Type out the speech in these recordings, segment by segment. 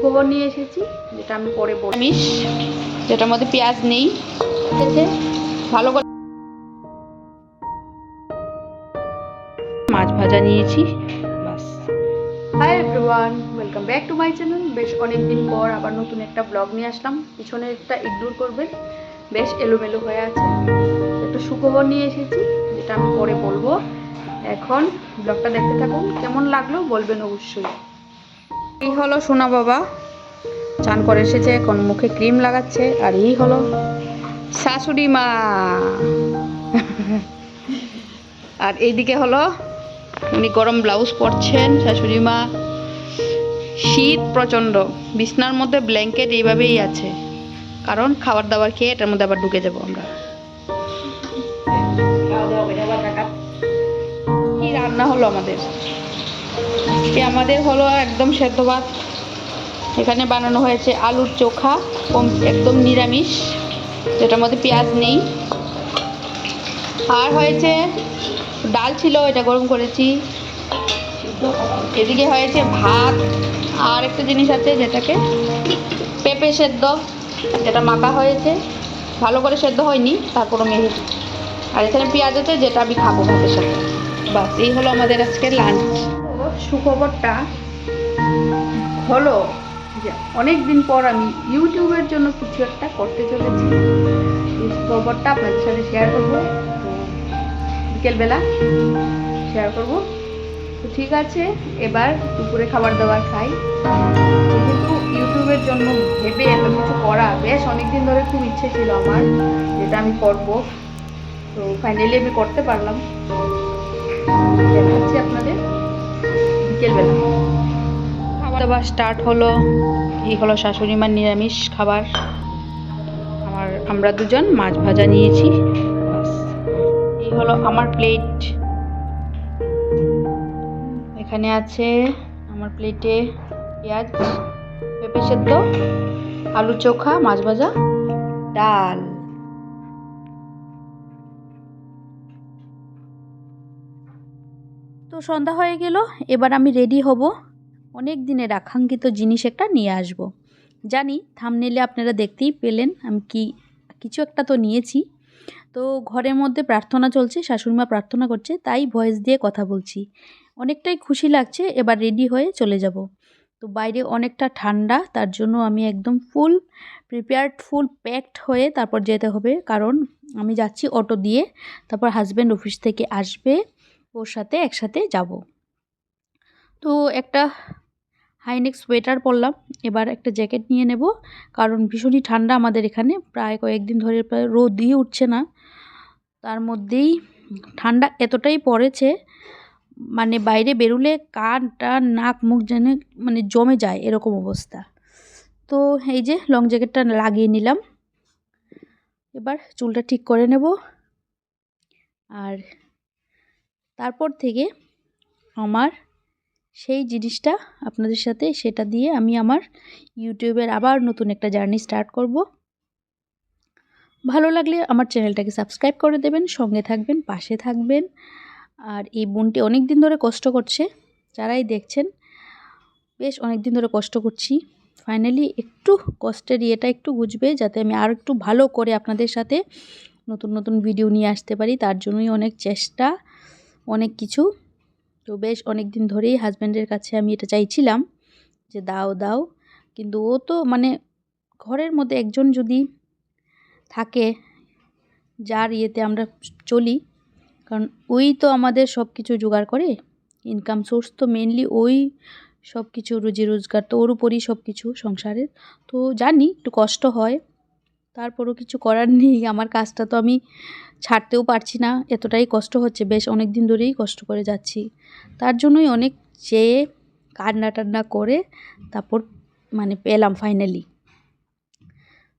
সুখবর নিয়ে এসেছি, যেটা আমি পরে বলবো। যেটার মধ্যে পেঁয়াজ নেই, ঠিক আছে, ভালো করে মাছ ভাজা নিয়েছি, বাস। Hi everyone, welcome back to my channel. বেশ অনেকদিন পর আবার নতুন একটা ব্লগ নিয়ে আসলাম। পিছনে একটা ইগনোর করবেন, বেশ এলোমেলো হয়ে আছে। একটা সুখবর নিয়ে এসেছি, যেটা আমি পরে বলবো। এখন ব্লগটা দেখতে থাকুন, কেমন লাগলো বলবেন অবশ্যই। এই হলো সোনা বাবা, চান করে এসেছে, এখন মুখে ক্রিম লাগাচ্ছে। আর এই হলো শাশুড়ি মা। আর এইদিকে হলো উনি গরম ব্লাউজ পরছেন শাশুড়ি মা। শীত প্রচণ্ড, বিছনার মধ্যে ব্ল্যাঙ্কেট এইভাবেই আছে, কারণ খাবার দাবার খেয়ে এটার মধ্যে আবার ঢুকে যাবো আমরা। কি রান্না হলো আমাদের? আমাদের হলো একদম সেদ্ধ ভাত। এখানে বানানো হয়েছে আলুর চোখা, একদম নিরামিষ, যেটার মধ্যে পেঁয়াজ নেই। আর হয়েছে ডাল ছিল, এটা গরম করেছি। এদিকে হয়েছে ভাত, আর একটা জিনিস আছে যেটাকে পেঁপে সেদ্ধ, যেটা মাখা হয়েছে, ভালো করে সেদ্ধ হয়নি, তারপরও মেখে। আর এখানে পেঁয়াজ আছে, যেটা আমি খাবো ভাতের সাথে। বাস, এই হলো আমাদের আজকের লাঞ্চ। সুখবরটা হলো যে অনেক দিন পর আমি ইউটিউবের জন্য কিছু একটা করতে চলেছি। এই সুখবরটা আপনাদের সাথে শেয়ার করবো, তো বিকেলবেলা শেয়ার করবো। তো ঠিক আছে, এবার দুপুরে খাবার দাবার খাই। যেহেতু ইউটিউবের জন্য ভেবে এত কিছু করা, বেশ অনেকদিন ধরে খুব ইচ্ছে ছিল আমার, যেটা আমি করব। তো ফাইনালি আমি করতে পারলাম। দেখাচ্ছি আপনাদের বিকেলবেলা। খাবার দাবার স্টার্ট হলো। এই হলো শাশুড়ি মার নিরামিষ খাবার। আমরা দুজন মাছ ভাজা নিয়েছি, বাস। এই হলো আমার প্লেট। এখানে আছে আমার প্লেটে পেঁয়াজ, পেঁপে সেদ্ধ, আলু চোখা, মাছ ভাজা, ডাল। তো সন্ধ্যা হয়ে গেল, এবার আমি রেডি হব। অনেক দিনের আকাঙ্ক্ষিত জিনিস একটা নিয়ে আসব। জানি থাম্বনেইলে আপনারা দেখতেই পেলেন আমি কিছু একটা তো নিয়েছি। তো ঘরের মধ্যে প্রার্থনা চলছে, শাশুড়িমা প্রার্থনা করছে, তাই ভয়েস দিয়ে কথা বলছি। অনেকটাই খুশি লাগছে। এবার রেডি হয়ে চলে যাব। তো বাইরে অনেকটা ঠান্ডা, তার জন্য আমি একদম ফুল প্রিপেয়ার্ড, ফুল প্যাকড হয়ে তারপর যেতে হবে, কারণ আমি যাচ্ছি অটো দিয়ে। তারপর হাজব্যান্ড অফিস থেকে আসবে, ওর সাথে একসাথে যাব। তো একটা হাইনেক সোয়েটার পরলাম, এবার একটা জ্যাকেট নিয়ে নেব, কারণ ভীষণই ঠান্ডা আমাদের এখানে। প্রায় কয়েকদিন ধরে প্রায় রোদই উঠছে না, তার মধ্যেই ঠান্ডা এতটাই পড়েছে, মানে বাইরে বেরোলে কান টান নাক মুখ যেন মানে জমে যায়, এরকম অবস্থা। তো এই যে লং জ্যাকেটটা লাগিয়ে নিলাম। এবার চুলটা ঠিক করে নেব। আর তারপর থেকে আমার সেই জিনিসটা আপনাদের সাথে, সেটা দিয়ে আমি আমার ইউটিউবের আবার নতুন একটা জার্নি স্টার্ট করব। ভালো লাগলে আমার চ্যানেলটাকে সাবস্ক্রাইব করে দেবেন, সঙ্গে থাকবেন, পাশে থাকবেন। আর এই বোনটি অনেক দিন ধরে কষ্ট করছে, যারাই দেখছেন বেশ অনেক দিন ধরে কষ্ট করছি। ফাইনালি একটু কষ্টের ইয়েটা একটু বুঝবে, যাতে আমি আর একটু ভালো করে আপনাদের সাথে নতুন নতুন ভিডিও নিয়ে আসতে পারি। তার জন্যই অনেক চেষ্টা, অনেক কিছু। তো বেশ অনেক দিন ধরেই হাজব্যান্ডের কাছে আমি এটা চাইছিলাম যে দাও দাও, কিন্তু ও তো মানে ঘরের মধ্যে একজন যদি থাকে, যার ইয়েতে আমরা চলি, কারণ ওই তো আমাদের সব কিছু জোগাড় করে, ইনকাম সোর্স তো মেনলি ওই, সব কিছু রুজি রোজগার তো ওর উপরই সব কিছু সংসারের। তো জানি একটু কষ্ট হয়, তারপরও কিছু করার নেই। আমার কাজটা তো আমি ছাড়তেও পারছি না, এতটাই কষ্ট হচ্ছে, বেশ অনেক দিন ধরেই কষ্ট করে যাচ্ছি। তার জন্যই অনেক চেয়ে কান্না টান্না করে তারপর মানে পেলাম ফাইনালি।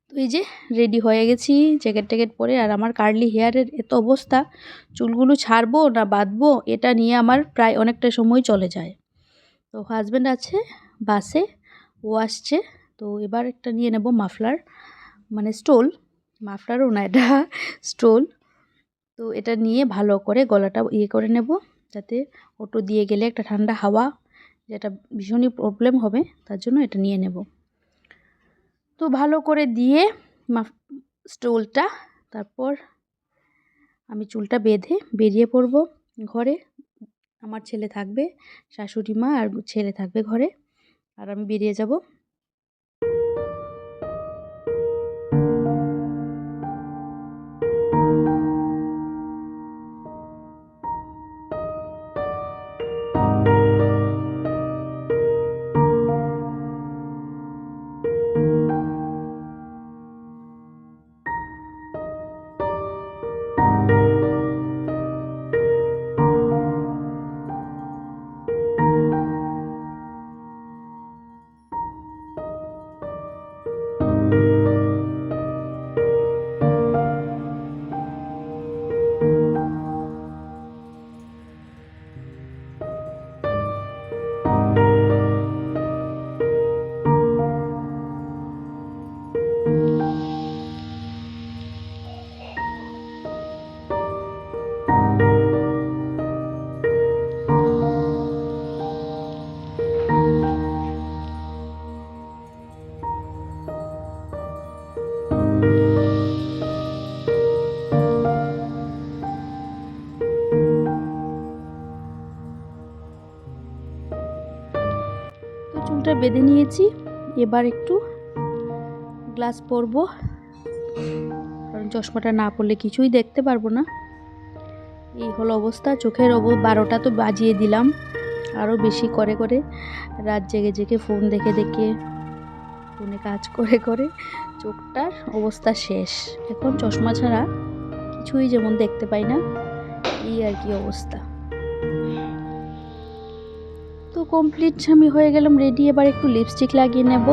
তো এই যে রেডি হয়ে গেছি জ্যাকেট ট্যাকেট পরে। আর আমার কার্লি হেয়ারের এত অবস্থা, চুলগুলো ছাড়বো না বাঁধবো, এটা নিয়ে আমার প্রায় অনেকটা সময় চলে যায়। তো হাজব্যান্ড আছে বাসে, ও আসছে। তো এবার একটা নিয়ে নেব মাফলার, মানে স্টোল, মাফলারও না এটা স্টোল। তো এটা নিয়ে ভালো করে গলাটা ইয়ে করে নেব, যাতে অটো দিয়ে গেলে একটা ঠান্ডা হাওয়া, যেটা ভীষণই প্রবলেম হবে, তার জন্য এটা নিয়ে নেব। তো ভালো করে দিয়ে স্টোলটা, তারপর আমি চুলটা বেঁধে বেরিয়ে পড়ব ঘরে। আমার ছেলে থাকবে, শাশুড়ি মা আর ছেলে থাকবে ঘরে, আর আমি বেরিয়ে যাব। তো চুলটা বেঁধে নিয়েছি, এবার একটু গ্লাস পরবো, কারণ চশমাটা না পরলে কিছুই দেখতে পারবো না। এই হলো অবস্থা, চোখের 12টা তো বাজিয়ে দিলাম, আরও বেশি করে করে রাত জেগে জেগে ফোন দেখে দেখে, ফোনে কাজ করে করে চোখটার অবস্থা শেষ। এখন চশমা ছাড়া কিছুই যেমন দেখতে পাই না, এই আর কি অবস্থা। তো কমপ্লিট আমি হয়ে গেলাম রেডি। এবার একটু লিপস্টিক লাগিয়ে নেব,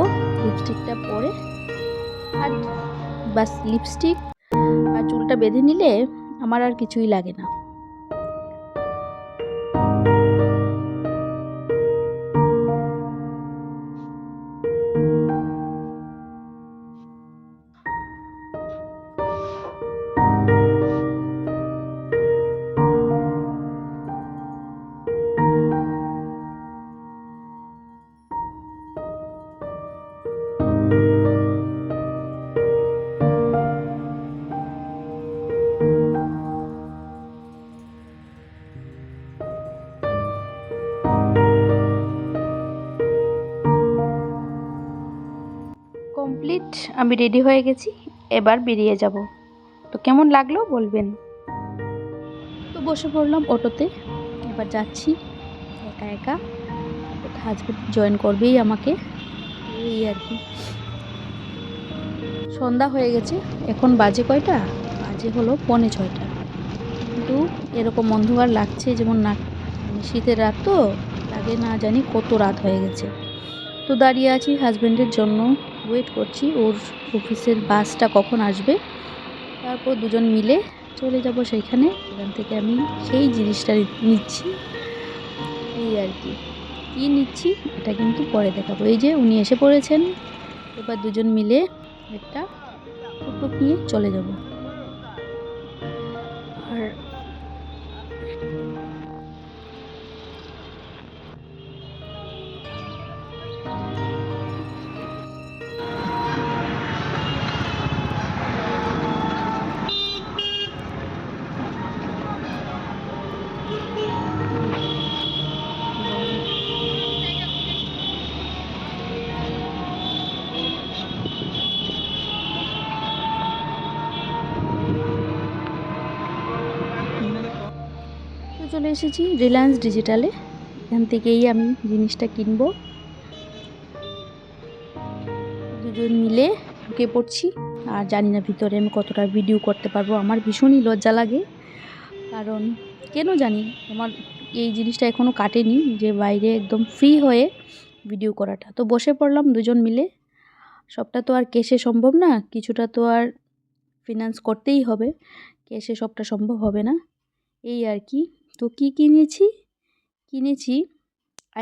লিপস্টিকটা পরে আর বাস, লিপস্টিক আর চুলটা বেঁধে নিলে আমার আর কিছুই লাগে না। কমপ্লিট, আমি রেডি হয়ে গেছি, এবার বেরিয়ে যাব। তো কেমন লাগলো বলবেন। তো বসে পড়লাম অটোতে, এবার যাচ্ছি একা একা। হাজব্যান্ড জয়েন করবেই আমাকে, এই আর কি। সন্ধ্যা হয়ে গেছে, এখন বাজে কয়টা, বাজে হলো 5:45। কিন্তু এরকম অন্ধকার লাগছে যেমন না, শীতের রাত তো লাগে না জানি কত রাত হয়ে গেছে। তো দাঁড়িয়ে আছি হাজব্যান্ডের জন্য, ওয়েট করছি ওর অফিসের বাসটা কখন আসবে, তারপর দুজন মিলে চলে যাব সেইখানে। এখান থেকে আমি সেই জিনিসটা নিচ্ছি, এই আর কি। কী নিচ্ছি এটা কিন্তু পরে দেখাবো। এই যে উনি এসে পড়েছেন, এবার দুজন মিলে একটা টুকটুক নিয়ে চলে যাব। আর তো চলে এসেছি রিলায়েন্স ডিজিটালে, এখান থেকেই আমি জিনিসটা কিনবো। দুজন মিলে ঢুকে পড়ছি, আর জানি না ভিতরে আমি কতটা ভিডিও করতে পারবো। আমার ভীষণই লজ্জা লাগে, কারণ কেন জানি আমার এই জিনিসটা এখনও কাটেনি, যে বাইরে একদম ফ্রি হয়ে ভিডিও করাটা। তো বসে পড়লাম দুজন মিলে, সবটা তো আর ক্যাশে সম্ভব না, কিছুটা তো আর ফিনান্স করতেই হবে, ক্যাশে সবটা সম্ভব হবে না, এই আর কি। তো কী কিনেছি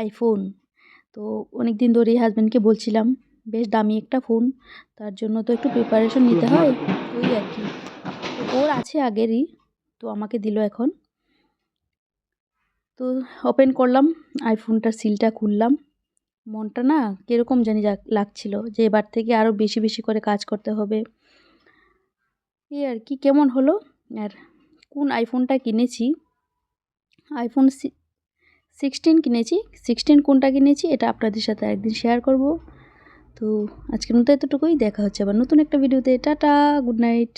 আইফোন। তো অনেক দিন ধরেই হাজব্যান্ডকে বলছিলাম বেশ দামি একটা ফোন, তার জন্য তো একটু প্রিপারেশন নিতে হয়, ওই আর কি। তো ওর আছে আগেরই, তো আমাকে দিল এখন। তো ওপেন করলাম আইফোনটার সিলটা খুললাম, মনটা না কীরকম জানি লাগছিল যে এবার থেকে আরও বেশি বেশি করে কাজ করতে হবে। এই আর কি, কেমন হলো আর কোন আইফোনটা কিনেছি, আইফোন 16 কিনেছি। 16 কোনটা কিনেছি এটা আপনাদের সাথে একদিন শেয়ার করব। তো আজকের মতো এতটুকুই, দেখা হচ্ছে আবার নতুন একটা ভিডিওতে। Tata, good night.